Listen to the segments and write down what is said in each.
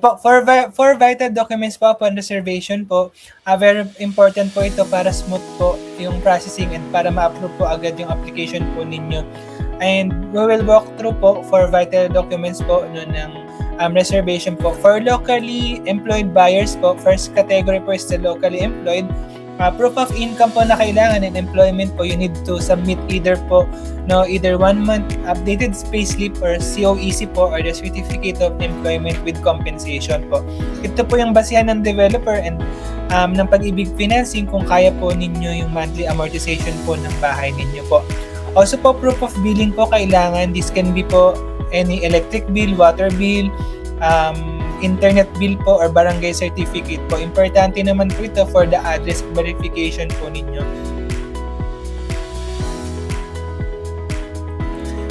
Po, for vital documents po upon reservation po, very important po ito para smooth po yung processing and para ma-approve po agad yung application po ninyo. And we will walk through po for vital documents po no, ng reservation po. For locally employed buyers po, first category po is the locally employed. Proof of income po na kailangan and employment po, you need to submit either 1 month updated payslip or COEC po or the certificate of employment with compensation po. Ito po yung basihan ng developer and ng Pag-ibig Financing kung kaya po ninyo yung monthly amortization po ng bahay ninyo po. Also po, proof of billing po kailangan. This can be po any electric bill, water bill, internet bill po or barangay certificate po. Importante naman po ito for the address verification po ninyo.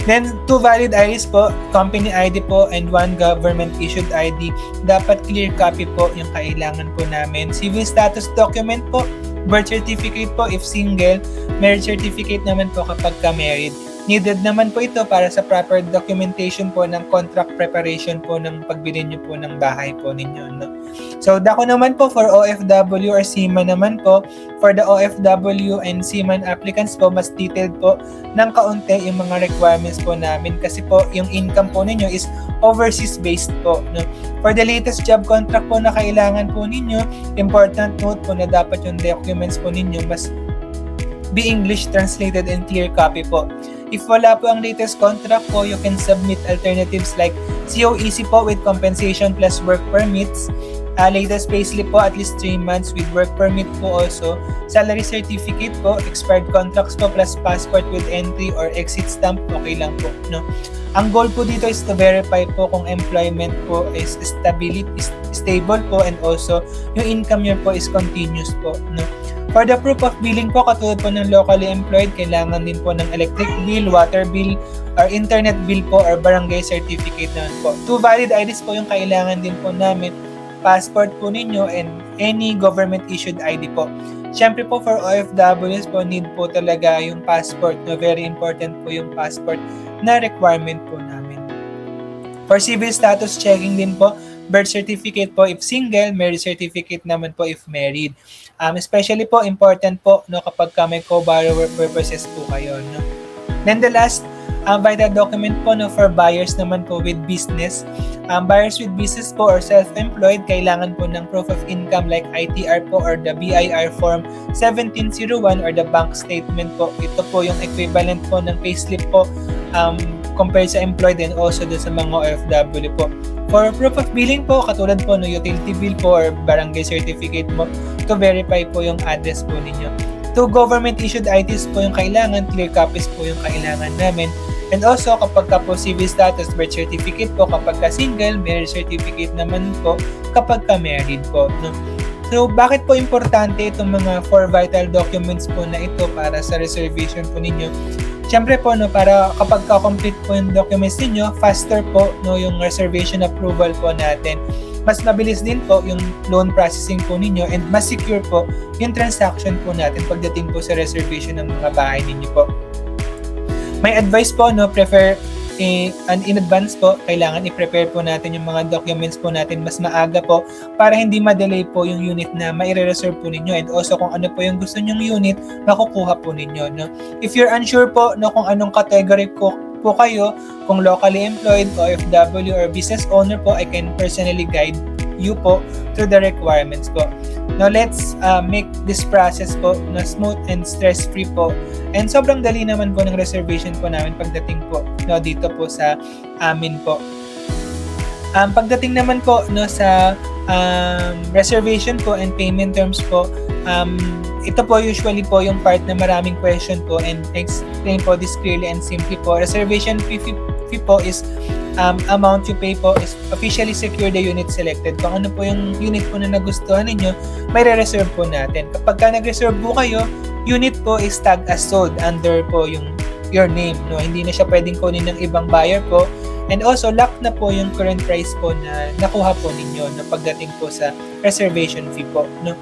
Then, 2 valid IDs po, company ID po, and 1 government-issued ID. Dapat clear copy po yung kailangan po namin. Civil status document po, birth certificate po if single, marriage certificate naman po kapag ka-married. Needed naman po ito para sa proper documentation po ng contract preparation po ng pagbili nyo po ng bahay po ninyo. No? So, dako naman po for OFW or Seaman naman po. For the OFW and Seaman applicants po, mas detailed po ng kaunti yung mga requirements po namin kasi po yung income po ninyo is overseas based po. No? For the latest job contract po na kailangan po ninyo, important note po na dapat yung documents po ninyo mas be English translated and clear copy po. If wala po ang latest contract po, you can submit alternatives like COEC po with compensation plus work permits, latest payslip po at least 3 months with work permit po also, salary certificate po, expired contracts po plus passport with entry or exit stamp, okay lang po. No? Ang goal po dito is to verify po kung employment po is stable po and also yung income nyo po is continuous po. No? For the proof of billing po, katulad po ng locally employed, kailangan din po ng electric bill, water bill, or internet bill po, or barangay certificate naman po. 2 valid IDs po yung kailangan din po namin, passport po ninyo, and any government-issued ID po. Siyempre po for OFWs po, need po talaga yung passport. No? Very important po yung passport na requirement po namin. For civil status checking din po, birth certificate po if single, marriage certificate naman po if married. Especially po, important po no, kapag may co-borrower purposes po kayo. No? Then the last vital document po no, for buyers naman po with business. Buyers with business po or self-employed, kailangan po ng proof of income like ITR po or the BIR form 1701 or the bank statement po. Ito po yung equivalent po ng payslip po compared sa employed and also sa mga OFW po. For proof of billing po, katulad po no utility bill po or barangay certificate mo to verify po yung address po ninyo. 2 government-issued IDs po yung kailangan, clear copies po yung kailangan namin. And also, kapag ka po civil status, birth certificate po, kapag ka single, marriage certificate naman po, kapag ka married po. No? So, bakit po importante itong mga 4 vital documents po na ito para sa reservation po ninyo? Siyempre po, no, para kapag ka-complete po yung documents ninyo, faster po no, yung reservation approval po natin. Mas mabilis din po yung loan processing po ninyo and mas secure po yung transaction po natin pagdating po sa reservation ng mga bahay ninyo po. May advice po, no, prefer in advance po, kailangan i-prepare po natin yung mga documents po natin mas maaga po para hindi ma-delay po yung unit na mai-reserve po ninyo and also kung ano po yung gusto nyong unit, makukuha po ninyo. No? If you're unsure po no, kung anong category po kayo, kung locally employed, OFW, or business owner po, I can personally guide you po through the requirements po. Now, let's make this process po na smooth and stress-free po. And sobrang dali naman po ng reservation po namin pagdating po no, dito po sa amin po. Pagdating naman po no, sa reservation po and payment terms po, ito po usually po yung part na maraming question po and explain po this clearly and simply po. Reservation fee po is amount you pay po is officially secure the unit selected. Kung ano po yung unit po na nagustuhan ninyo, may re-reserve po natin. Kapag ka nag-reserve po kayo, unit po is tagged as sold under po your name. No? Hindi na siya pwedeng kunin ng ibang buyer po. And also, lock na po yung current price po na nakuha po ninyo na pagdating po sa reservation fee po. No?